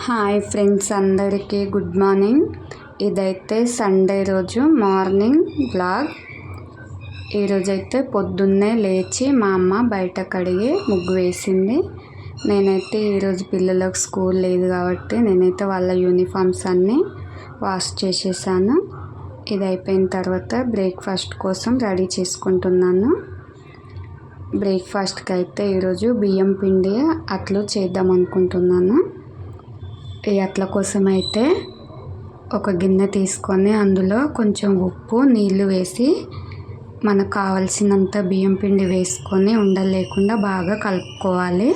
Hi friends, అందరికీ good morning. ఇదైతే Sunday రోజు మార్నింగ్ బ్లాగ్. ఈరోజైతే పొద్దున్నే లేచి మా అమ్మ బయట కడిగి ముగ్గు వేసింది. నేనైతే ఈరోజు పిల్లలకు స్కూల్ లేదు కాబట్టి నేనైతే వాళ్ళ యూనిఫామ్స్ అన్నీ వాష్ చేసేసాను. ఇది అయిపోయిన తర్వాత బ్రేక్ఫాస్ట్ కోసం రెడీ చేసుకుంటున్నాను. బ్రేక్ఫాస్ట్కి అయితే ఈరోజు బియ్యం పిండి అట్లు చేద్దాం అనుకుంటున్నాను. ఈ అట్ల కోసం అయితే ఒక గిన్నె తీసుకొని అందులో కొంచెం ఉప్పు నీళ్ళు వేసి మనకు కావలసినంత బియ్యం పిండి వేసుకొని ఉండలేకుండా బాగా కలుపుకోవాలి.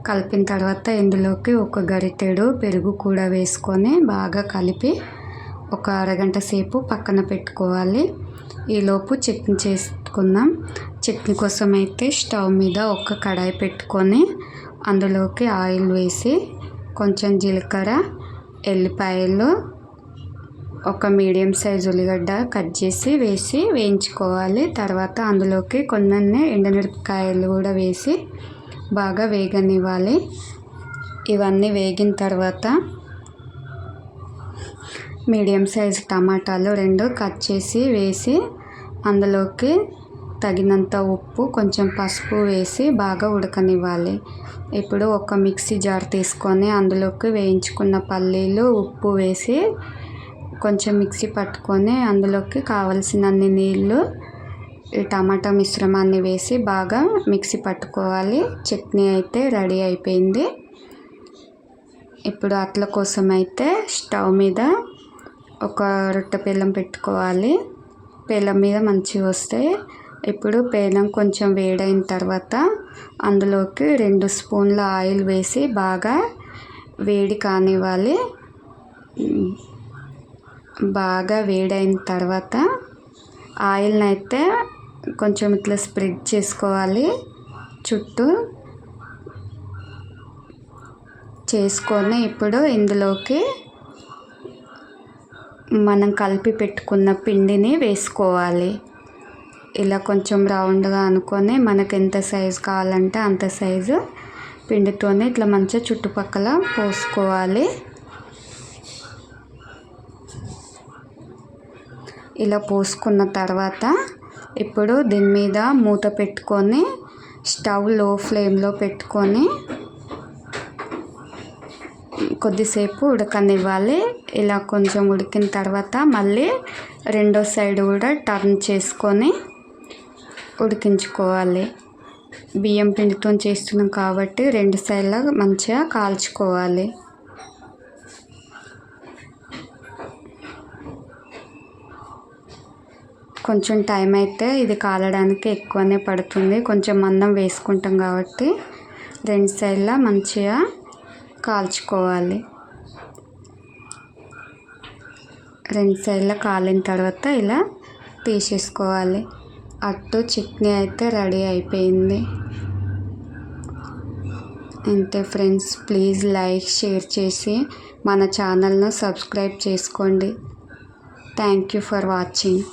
కలిపిన తర్వాత ఇందులోకి ఒక గరిటెడు పెరుగు కూడా వేసుకొని బాగా కలిపి ఒక అరగంట సేపు పక్కన పెట్టుకోవాలి. ఈలోపు చట్నీ చేసుకుందాం. చట్నీ కోసం అయితే స్టవ్ మీద ఒక కడాయి పెట్టుకొని అందులోకి ఆయిల్ వేసి కొంచెం జీలకర్ర, ఎల్లిపాయలు, ఒక మీడియం సైజు ఉల్లిగడ్డ కట్ చేసి వేసి వేయించుకోవాలి. తర్వాత అందులోకి కొన్ని ఎండుమిరపకాయలు కూడా వేసి బాగా వేగనివ్వాలి. ఇవన్నీ వేగిన తర్వాత మీడియం సైజు టమాటాలు 2 కట్ చేసి వేసి అందులోకి తగినంత ఉప్పు, కొంచెం పసుపు వేసి బాగా ఉడకనివ్వాలి. ఇప్పుడు ఒక మిక్సీ జార్ తీసుకొని అందులోకి వేయించుకున్న పల్లీలు, ఉప్పు వేసి కొంచెం మిక్సీ పట్టుకొని అందులోకి కావలసినన్ని నీళ్ళు, ఈ టమాటా మిశ్రమాన్ని వేసి బాగా మిక్సీ పట్టుకోవాలి. చట్నీ అయితే రెడీ అయిపోయింది. ఇప్పుడు అట్ల కోసం అయితే స్టవ్ మీద ఒక రొట్టె పెనం పెట్టుకోవాలి. పెనం మీద మంచిగా వస్తాయి. ఇప్పుడు పెనం కొంచెం వేడైన తర్వాత అందులోకి 2 స్పూన్ల ఆయిల్ వేసి బాగా వేడి కానివ్వాలి. బాగా వేడైన తర్వాత ఆయిల్ని అయితే కొంచెం ఇట్లా స్ప్రెడ్ చేసుకోవాలి. చుట్టూ చేసుకొని ఇప్పుడు ఇందులోకి మనం కలిపి పెట్టుకున్న పిండిని వేసుకోవాలి. ఇలా కొంచెం రౌండ్గా అనుకొని మనకు ఎంత సైజు కావాలంటే అంత సైజు పిండితోనే ఇట్లా మంచిగా చుట్టుపక్కల పోసుకోవాలి. ఇలా పోసుకున్న తర్వాత ఇప్పుడు దీని మీద మూత పెట్టుకొని స్టవ్ లో ఫ్లేమ్లో పెట్టుకొని కొద్దిసేపు ఉడకనివ్వాలి. ఇలా కొంచెం ఉడికిన తర్వాత మళ్ళీ రెండో సైడ్ కూడా టర్న్ చేసుకొని ఉడికించుకోవాలి. బియ్యం పిండితో చేస్తున్నాం కాబట్టి 2 సైడ్లా మంచిగా కాల్చుకోవాలి. కొంచెం టైం అయితే ఇది కాలడానికి ఎక్కువనే పడుతుంది. కొంచెం మందం వేసుకుంటాం కాబట్టి 2 సైడ్లా మంచిగా కాల్చుకోవాలి. 2 సైడ్లా కాలిన తర్వాత ఇలా తీసేసుకోవాలి. అట్టు చట్నీ అయితే రెడీ అయిపోయింది. అంతే ఫ్రెండ్స్, ప్లీజ్ లైక్, షేర్ చేసి మన ఛానల్ను సబ్స్క్రైబ్ చేసుకోండి. Thank you for watching.